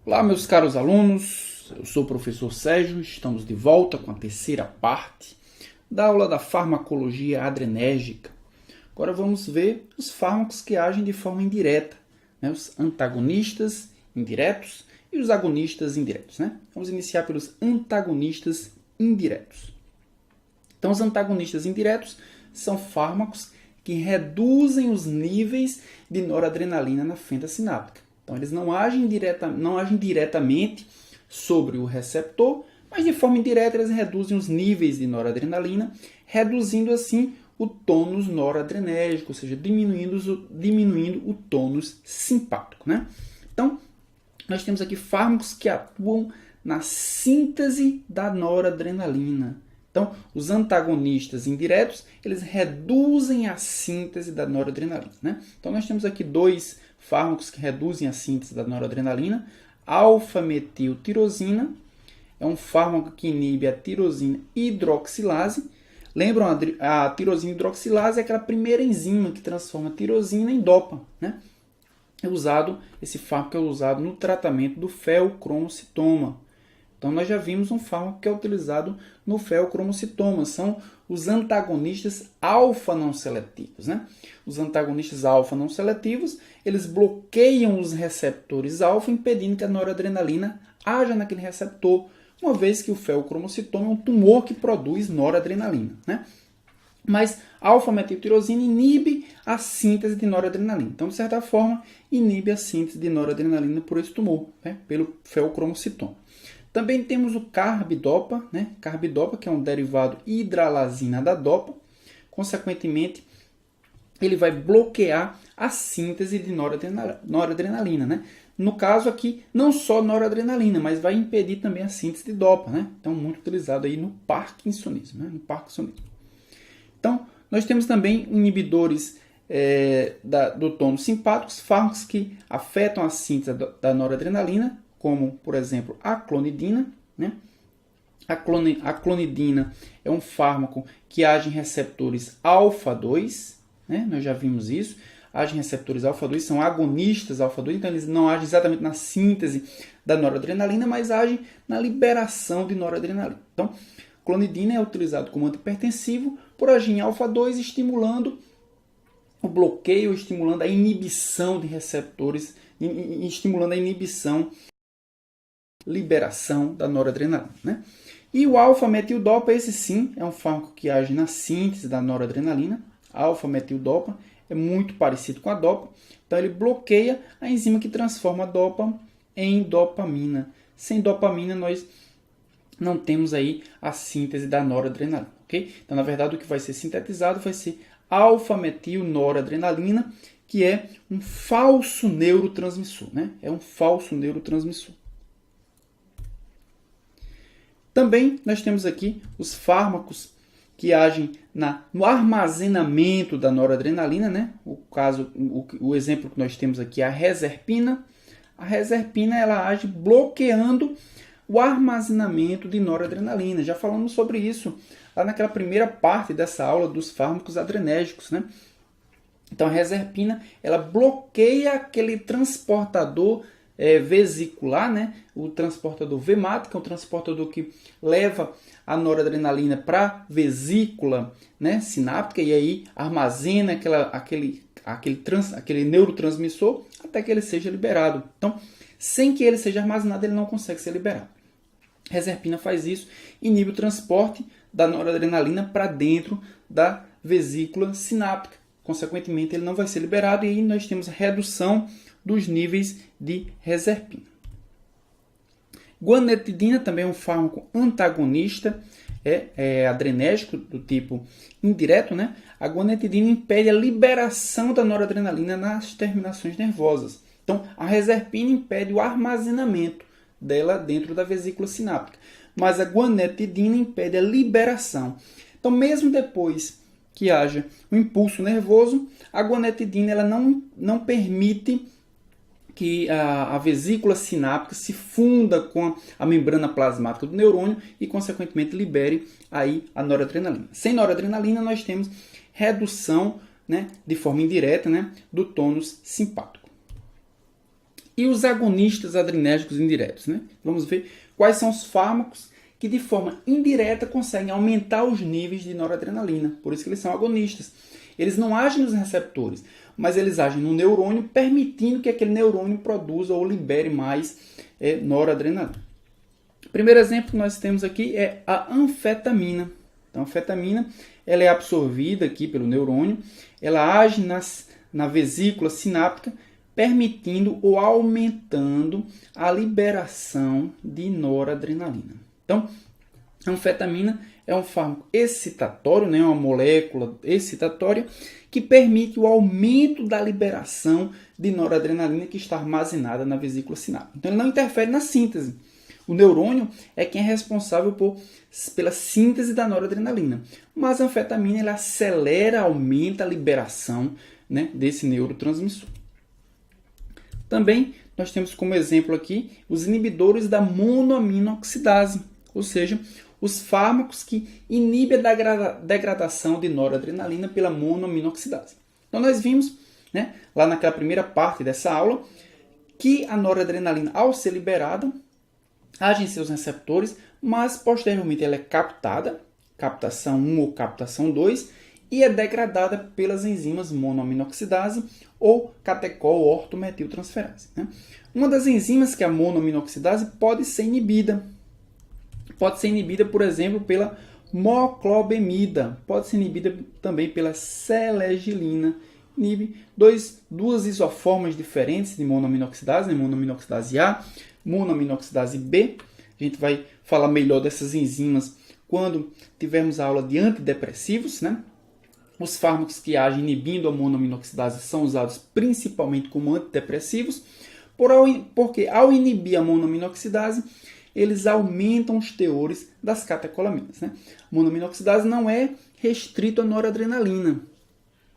Olá, meus caros alunos, eu sou o professor Sérgio, estamos de volta com a terceira parte da aula da farmacologia adrenérgica. Agora vamos ver os fármacos que agem de forma indireta, né? Os antagonistas indiretos e os agonistas indiretos, né? Vamos iniciar pelos antagonistas indiretos. Então, os antagonistas indiretos são fármacos que reduzem os níveis de noradrenalina na fenda sináptica. Então, eles não agem diretamente sobre o receptor, mas de forma indireta eles reduzem os níveis de noradrenalina, reduzindo assim o tônus noradrenérgico, ou seja, diminuindo o tônus simpático, né? Então, nós temos aqui fármacos que atuam na síntese da noradrenalina. Então, os antagonistas indiretos, eles reduzem a síntese da noradrenalina, né? Então, nós temos aqui dois fármacos que reduzem a síntese da noradrenalina. Alfa-metiltirosina é um fármaco que inibe a tirosina hidroxilase. Lembram, a tirosina hidroxilase é aquela primeira enzima que transforma a tirosina em dopa, né? Esse fármaco é usado no tratamento do feocromocitoma. Então, nós já vimos um fármaco que é utilizado no feocromocitoma. São os antagonistas alfa não seletivos, né? Os antagonistas alfa não seletivos, eles bloqueiam os receptores alfa, impedindo que a noradrenalina haja naquele receptor, uma vez que o feocromocitoma é um tumor que produz noradrenalina, né? Mas alfa-metiltirosina inibe a síntese de noradrenalina. Então, de certa forma, inibe a síntese de noradrenalina por esse tumor, né? Pelo feocromocitoma. Também temos o carbidopa, né? Carbidopa, que é um derivado hidralazina da dopa. Consequentemente, ele vai bloquear a síntese de noradrenalina, né? No caso aqui, não só noradrenalina, mas vai impedir também a síntese de dopa, né? Então, muito utilizado aí no parkinsonismo, né? No parkinsonismo. Então, nós temos também inibidores do tônus simpático, fármacos que afetam a síntese da noradrenalina, como, por exemplo, a clonidina, né? A clonidina é um fármaco que age em receptores alfa-2, né? Nós já vimos isso. Age em receptores alfa-2, são agonistas alfa-2, então eles não agem exatamente na síntese da noradrenalina, mas agem na liberação de noradrenalina. Então, clonidina é utilizado como antihipertensivo por agir em alfa-2, estimulando o bloqueio, estimulando a inibição de receptores, estimulando a inibição, liberação da noradrenalina, né? E o alfa-metildopa, esse sim, é um fármaco que age na síntese da noradrenalina. Alfa-metildopa é muito parecido com a dopa, então ele bloqueia a enzima que transforma a dopa em dopamina. Sem dopamina, nós não temos aí a síntese da noradrenalina, ok? Então, na verdade, o que vai ser sintetizado vai ser alfa-metilnoradrenalina, que é um falso neurotransmissor, né? É um falso neurotransmissor. Também nós temos aqui os fármacos que agem no armazenamento da noradrenalina, né? O exemplo que nós temos aqui é a reserpina. A reserpina ela age bloqueando o armazenamento de noradrenalina. Já falamos sobre isso lá naquela primeira parte dessa aula dos fármacos adrenérgicos, né? Então, a reserpina ela bloqueia aquele transportador vesicular, né? O transportador VMAT, que é um transportador que leva a noradrenalina para a vesícula, né, sináptica, e aí armazena aquele neurotransmissor até que ele seja liberado. Então, sem que ele seja armazenado, ele não consegue ser liberado. A reserpina faz isso, inibe o transporte da noradrenalina para dentro da vesícula sináptica. Consequentemente, ele não vai ser liberado e aí nós temos a redução dos níveis de reserpina. Guanetidina também é um fármaco antagonista, adrenérgico do tipo indireto, né? A guanetidina impede a liberação da noradrenalina nas terminações nervosas. Então, a reserpina impede o armazenamento dela dentro da vesícula sináptica, mas a guanetidina impede a liberação. Então, mesmo depois que haja um impulso nervoso, a guanetidina ela não permite que a vesícula sináptica se funda com a membrana plasmática do neurônio e, consequentemente, libere aí a noradrenalina. Sem noradrenalina, nós temos redução, né, de forma indireta, né, do tônus simpático. E os agonistas adrenérgicos indiretos, né? Vamos ver quais são os fármacos que de forma indireta conseguem aumentar os níveis de noradrenalina. Por isso que eles são agonistas. Eles não agem nos receptores, mas eles agem no neurônio, permitindo que aquele neurônio produza ou libere mais noradrenalina. O primeiro exemplo que nós temos aqui é a anfetamina. Então, a anfetamina ela é absorvida aqui pelo neurônio, ela age na vesícula sináptica, permitindo ou aumentando a liberação de noradrenalina. Então, a anfetamina é um fármaco excitatório, né, uma molécula excitatória que permite o aumento da liberação de noradrenalina que está armazenada na vesícula sináptica. Então, ele não interfere na síntese. O neurônio é quem é responsável pela síntese da noradrenalina. Mas a anfetamina ela acelera, aumenta a liberação, né, desse neurotransmissor. Também nós temos como exemplo aqui os inibidores da monoaminoxidase, ou seja, os fármacos que inibem a degradação de noradrenalina pela monoaminoxidase. Então nós vimos, né, lá naquela primeira parte dessa aula que a noradrenalina, ao ser liberada, age em seus receptores, mas posteriormente ela é captada, captação 1 ou captação 2, e é degradada pelas enzimas monoaminoxidase ou catecol-ortometiltransferase. Né? Uma das enzimas que é a monoaminoxidase pode ser inibida. Pode ser inibida, por exemplo, pela moclobemida. Pode ser inibida também pela selegilina. Inibe duas isoformas diferentes de monoaminoxidase, né? Monoaminoxidase A, monoaminoxidase B. A gente vai falar melhor dessas enzimas quando tivermos a aula de antidepressivos, né? Os fármacos que agem inibindo a monoaminoxidase são usados principalmente como antidepressivos, porque ao inibir a monoaminoxidase, eles aumentam os teores das catecolaminas. Né? Monoaminoxidase não é restrito à noradrenalina,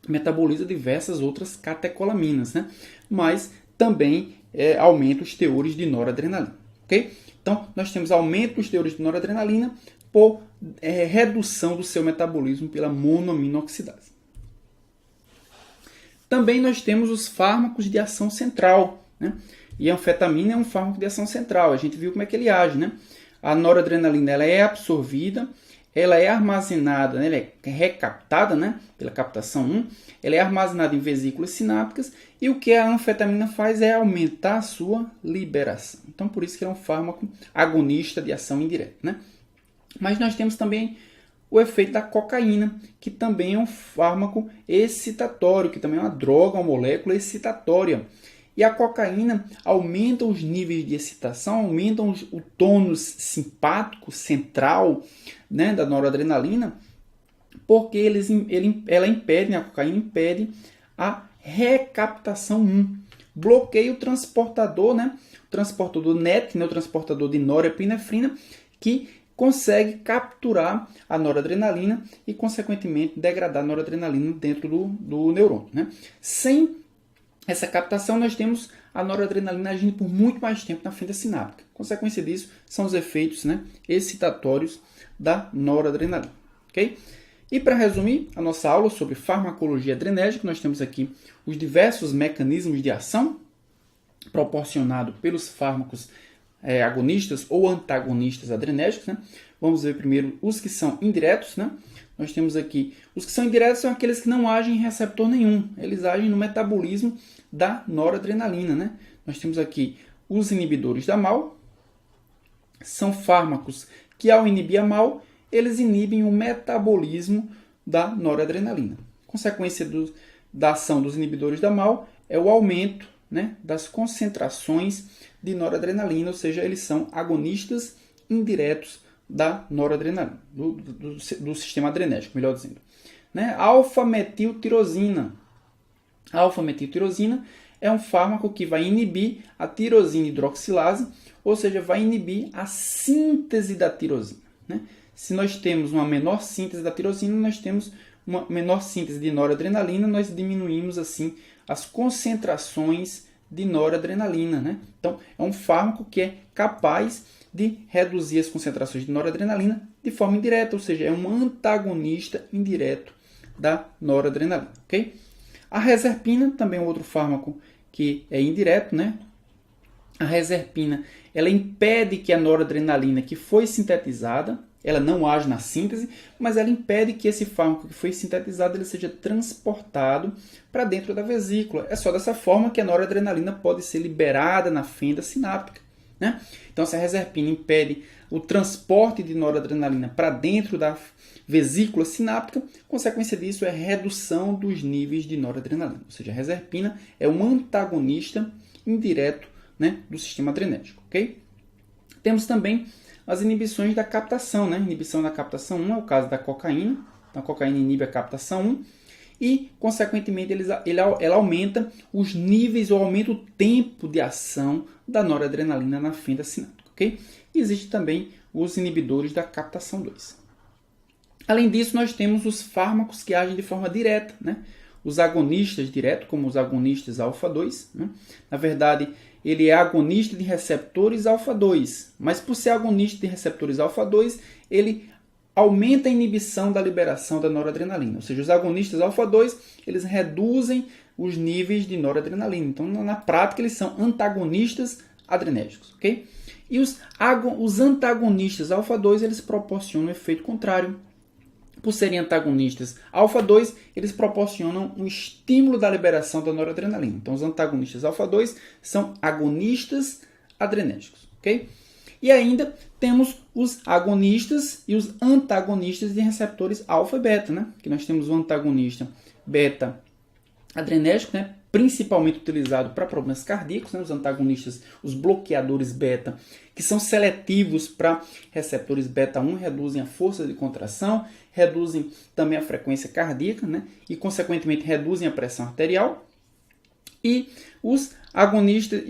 metaboliza diversas outras catecolaminas, né? Mas também aumenta os teores de noradrenalina. Okay? Então, nós temos aumento dos teores de noradrenalina por redução do seu metabolismo pela monoaminoxidase. Também nós temos os fármacos de ação central, né? E a anfetamina é um fármaco de ação central. A gente viu como é que ele age, né? A noradrenalina ela é absorvida, ela é armazenada, né? Ela é recaptada, né? Pela captação 1, ela é armazenada em vesículas sinápticas e o que a anfetamina faz é aumentar a sua liberação. Então, por isso que ele é um fármaco agonista de ação indireta, né? Mas nós temos também o efeito da cocaína, que também é um fármaco excitatório, que também é uma droga, uma molécula excitatória. E a cocaína aumenta os níveis de excitação, aumenta o tônus simpático central, né, da noradrenalina, porque ela impede, a cocaína impede a recaptação 1. Bloqueia o transportador, né, o transportador NET, né, o transportador de norepinefrina, que consegue capturar a noradrenalina e, consequentemente, degradar a noradrenalina dentro do neurônio. Né? Sem essa captação, nós temos a noradrenalina agindo por muito mais tempo na fenda sináptica. Consequência disso são os efeitos, né, excitatórios da noradrenalina. Okay? E para resumir a nossa aula sobre farmacologia adrenérgica, nós temos aqui os diversos mecanismos de ação proporcionados pelos fármacos agonistas ou antagonistas adrenérgicos. Né? Vamos ver primeiro os que são indiretos. Né? Nós temos aqui, os que são indiretos são aqueles que não agem em receptor nenhum, eles agem no metabolismo da noradrenalina. Né? Nós temos aqui os inibidores da MAO, são fármacos que ao inibir a MAO, eles inibem o metabolismo da noradrenalina. Consequência da ação dos inibidores da MAO é o aumento, né, das concentrações de noradrenalina, ou seja, eles são agonistas indiretos da noradrenalina, do sistema adrenérgico, melhor dizendo. Né? Alfa-metiltirosina. A alfa-metiltirosina é um fármaco que vai inibir a tirosina hidroxilase, ou seja, vai inibir a síntese da tirosina. Né? Se nós temos uma menor síntese da tirosina, nós temos uma menor síntese de noradrenalina, nós diminuímos assim as concentrações de noradrenalina. Né? Então, é um fármaco que é capaz de reduzir as concentrações de noradrenalina de forma indireta, ou seja, é um antagonista indireto da noradrenalina. Okay? A reserpina também é um outro fármaco que é indireto, né? A reserpina, ela impede que a noradrenalina que foi sintetizada, ela não age na síntese, mas ela impede que esse fármaco que foi sintetizado ele seja transportado para dentro da vesícula. É só dessa forma que a noradrenalina pode ser liberada na fenda sináptica, né? Então, se a reserpina impede o transporte de noradrenalina para dentro da vesícula sináptica, consequência disso é redução dos níveis de noradrenalina. Ou seja, a reserpina é um antagonista indireto, né, do sistema adrenérgico. Okay? Temos também as inibições da captação. Né? Inibição da captação 1 é o caso da cocaína. Então, a cocaína inibe a captação 1 e, consequentemente, ela aumenta os níveis ou aumenta o tempo de ação da noradrenalina na fenda sináptica. Okay? E existe também os inibidores da captação 2. Além disso, nós temos os fármacos que agem de forma direta, né? Os agonistas diretos, como os agonistas alfa-2. Né? Na verdade, ele é agonista de receptores alfa-2, mas por ser agonista de receptores alfa-2, ele aumenta a inibição da liberação da noradrenalina. Ou seja, os agonistas alfa-2, eles reduzem os níveis de noradrenalina. Então, na prática, eles são antagonistas adrenérgicos. Okay? E os antagonistas alfa-2, eles proporcionam um efeito contrário. Por serem antagonistas alfa-2, eles proporcionam um estímulo da liberação da noradrenalina. Então, os antagonistas alfa-2 são agonistas adrenérgicos. Okay? E ainda temos os agonistas e os antagonistas de receptores alfa e beta. Né? Que nós temos o antagonista beta adrenérgico, né? Principalmente utilizado para problemas cardíacos, né? Os antagonistas, os bloqueadores beta, que são seletivos para receptores beta 1, reduzem a força de contração, reduzem também a frequência cardíaca, né? E, consequentemente, reduzem a pressão arterial. E os agonistas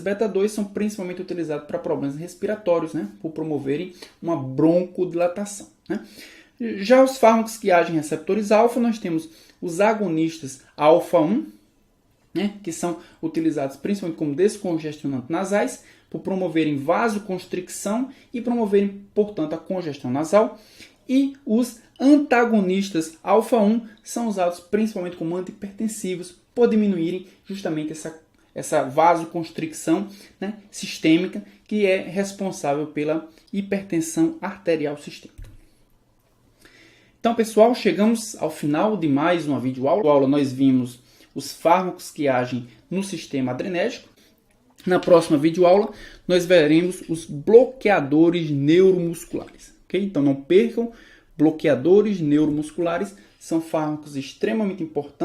beta 2 são principalmente utilizados para problemas respiratórios, né? Por promoverem uma broncodilatação. Né? Já os fármacos que agem em receptores alfa, nós temos os agonistas alfa-1, né, que são utilizados principalmente como descongestionantes nasais, por promoverem vasoconstricção e promoverem, portanto, a congestão nasal. E os antagonistas alfa-1 são usados principalmente como antihipertensivos, por diminuírem justamente essa vasoconstricção, né, sistêmica, que é responsável pela hipertensão arterial sistêmica. Então, pessoal, chegamos ao final de mais uma videoaula. Nós vimos os fármacos que agem no sistema adrenérgico. Na próxima videoaula, nós veremos os bloqueadores neuromusculares. Okay? Então, não percam, bloqueadores neuromusculares são fármacos extremamente importantes